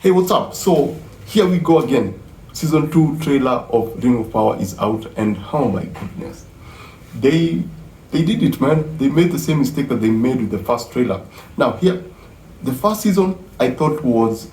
Hey, what's up? So here we go again. Season 2 trailer of Ring of Power is out, and oh my goodness, they they did it, man. They made the same mistake that they made with the first trailer. Now here, the first season I thought was,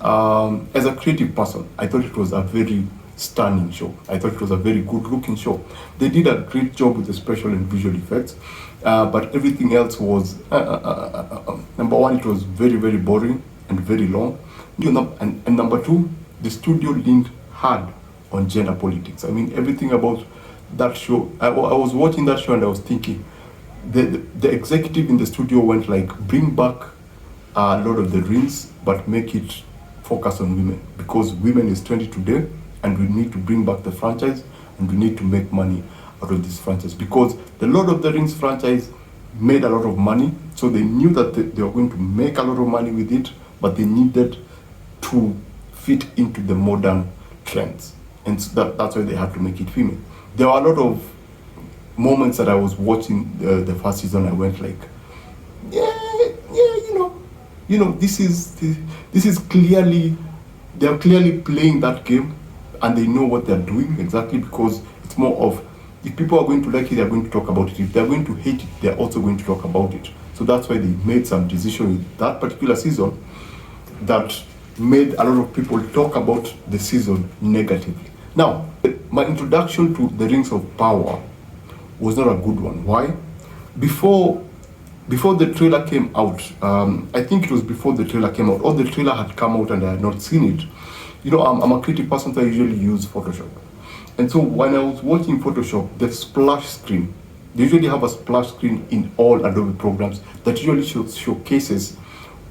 as a creative person, I thought it was a very stunning show. I thought it was a very good looking show. They did a great job with the special and visual effects, but everything else was number one, it was very boring and very long. And number two, the studio leaned hard on gender politics. I mean, everything about that show. I was watching that show and I was thinking, the executive in the studio went like, bring back Lord of the Rings, but make it focus on women, because women is 20 today, and we need to bring back the franchise, and we need to make money out of this franchise, because the Lord of the Rings franchise made a lot of money, so they knew that they were going to make a lot of money with it, but they needed to fit into the modern trends, and so that's why they had to make it female. There were a lot of moments that I was watching the first season. I went like, this is clearly, they're clearly playing that game, and they know what they're doing exactly, because it's more of, if people are going to like it, they're going to talk about it. If they're going to hate it, they're also going to talk about it. So that's why they made some decision with that particular season that made a lot of people talk about the season negatively. Now, my introduction to the Rings of Power was not a good one. Why? Before the trailer came out, I think it was before the trailer came out, or the trailer had come out and I had not seen it. I'm a creative person, so I usually use Photoshop. And so when I was watching Photoshop, the splash screen, they usually have a splash screen in all Adobe programs that usually showcases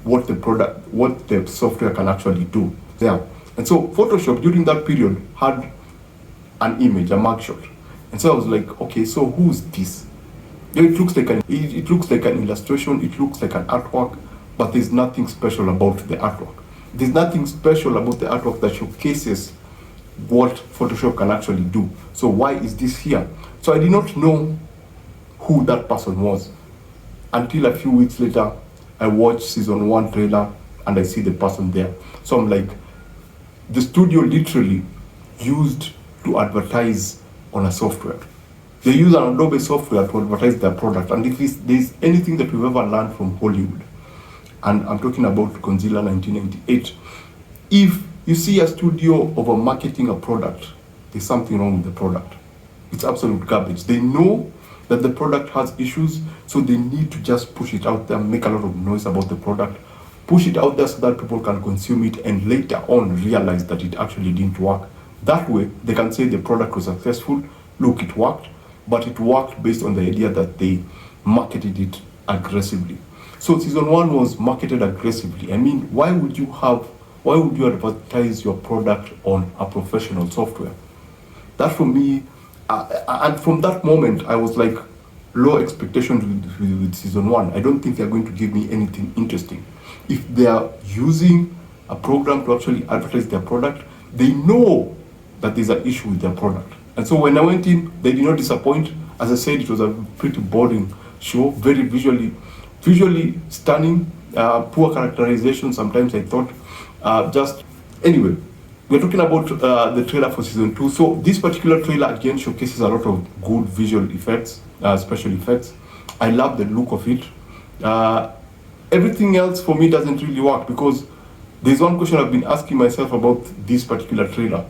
what the software can actually do there. And so Photoshop during that period had an image, a mugshot. And so I was like, okay, so who's this? It looks like an illustration, it looks like an artwork, but there's nothing special about the artwork. There's nothing special about the artwork that showcases what Photoshop can actually do. So why is this here? So I did not know who that person was until a few weeks later. I watched season 1 trailer and I see the person there. So I'm like, the studio literally used to advertise on a software. They use an Adobe software to advertise their product. And if there's anything that we've ever learned from Hollywood, and I'm talking about Godzilla 1998, if you see a studio over marketing a product, there's something wrong with the product. It's absolute garbage. They know that the product has issues, so they need to just push it out there, make a lot of noise about the product, push it out there so that people can consume it, and later on realize that it actually didn't work. That way, they can say the product was successful, look, it worked, but it worked based on the idea that they marketed it aggressively. So season 1 was marketed aggressively. I mean, why would you advertise your product on a professional software? That for me, and from that moment, I was like, low expectations with season 1. I don't think they're going to give me anything interesting. If they are using a program to actually advertise their product, they know that there's an issue with their product. And so when I went in, they did not disappoint. As I said, it was a pretty boring show, very visually stunning, poor characterization. Sometimes I thought, anyway, we're talking about the trailer for season 2. So this particular trailer again showcases a lot of good visual effects, special effects. I love the look of it. Everything else for me doesn't really work, because there's one question I've been asking myself about this particular trailer.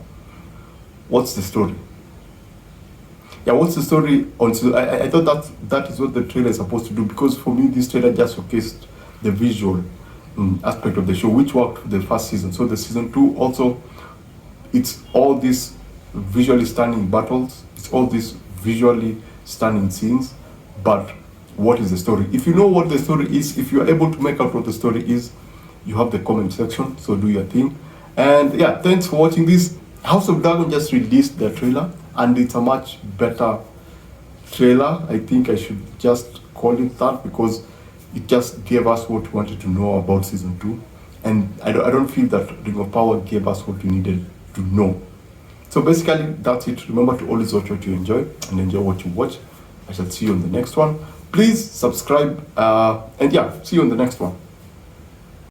What's the story? Yeah, what's the story on? I thought that is what the trailer is supposed to do, because for me this trailer just showcased the visual aspect of the show, which worked for the first season. So the season 2 also, it's all these visually stunning battles, it's all these visually stunning scenes, but what is the story? If you know what the story is, if you're able to make out what the story is, you have the comment section, so do your thing. And yeah, thanks for watching this. House of Dragon just released their trailer, and it's a much better trailer. I think I should just call it that, because it just gave us what we wanted to know about season 2, and I don't feel that Ring of Power gave us what we needed to know. So basically that's it. Remember to always watch what you enjoy and enjoy what you watch. I shall see you on the next one. Please subscribe, and yeah, see you on the next one.